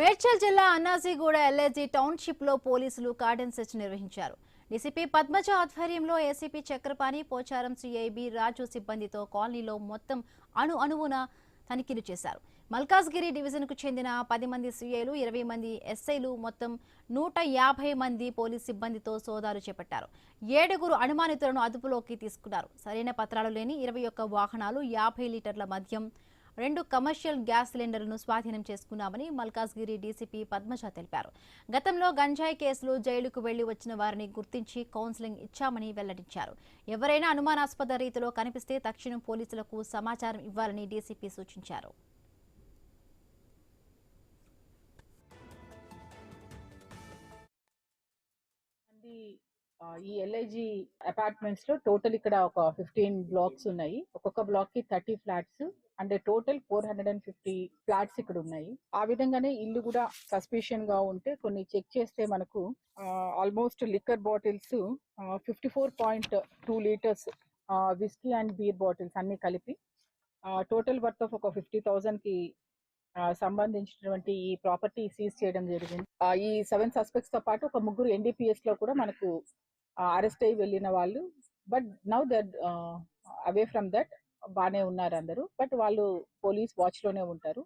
మేడ్చల్ జిల్లా అన్నాజీగూడ LIG township లో పోలీసులు కార్డన్ సెర్చ్ నిర్వహించారు. డీసీపీ పద్మజ ఆధ్వర్యంలో ఏసీపీ చక్రపాణి, పోచారం సిఐబి రాజు సిబ్బందితో కాలనీలో మొత్తం అణువున తనిఖీలు చేశారు. మల్కాజ్గిరి డివిజన్ కు చెందిన 10 మంది సీఐలు, 20 మంది ఎస్ఐలు, మొత్తం 150 మంది పోలీస్ సిబ్బందితో సోదాలు చేపట్టారు. 7 అనుమానితులను అదుపులోకి తీసుకున్నారు. సరైన పత్రాలు లేని 21 వాహనాలు, 50 లీటర్ల మద్యం, 2 కమర్షియల్ గ్యాస్ సిలిండర్లను స్వాధీనం చేసుకున్నామని మల్కాజ్గిరి డీసీపీ పద్మజ తెలిపారు. గతంలో గంజాయి కేసులో జైలుకు వెళ్లి వచ్చిన వారిని గుర్తించి కౌన్సిలింగ్ ఇచ్చామని వెల్లడించారు. ఎవరైనా అనుమానాస్పద రీతిలో కనిపిస్తే తక్షణం పోలీసులకు సమాచారం ఇవ్వాలని డీసీపీ సూచించారు. ఈ ఎల్ఐజీ అపార్ట్మెంట్స్ లో టోటల్ ఇక్కడ ఒక 15 బ్లాక్స్ ఉన్నాయి. ఒక్కొక్క బ్లాక్ కి 30 ఫ్లాట్స్ అంటే టోటల్ 450 ఫ్లాట్స్ ఇక్కడ ఉన్నాయి. ఆ విధంగానే ఇల్లు కూడా సస్పిషియన్ గా ఉంటే కొన్ని చెక్ చేస్తే మనకు almost liquor bottles 54.2 litres whisky and beer bottles అన్ని కలిపి టోటల్ వర్త్ ఆఫ్ ఒక 50,000 కి సంబంధించినటువంటి ఈ ప్రాపర్టీ సీజ్ చేయడం జరిగింది. ఈ 7 సస్పెక్ట్స్ తో పాటు ఒక 3 ఎన్డీపీఎస్ లో కూడా మనకు అరెస్ట్ అయ్యి వెళ్ళిన వాళ్ళు. But now that away from that బానే ఉన్నారు అందరూ. బట్ వాళ్ళు పోలీస్ వాచ్ లోనే ఉంటారు.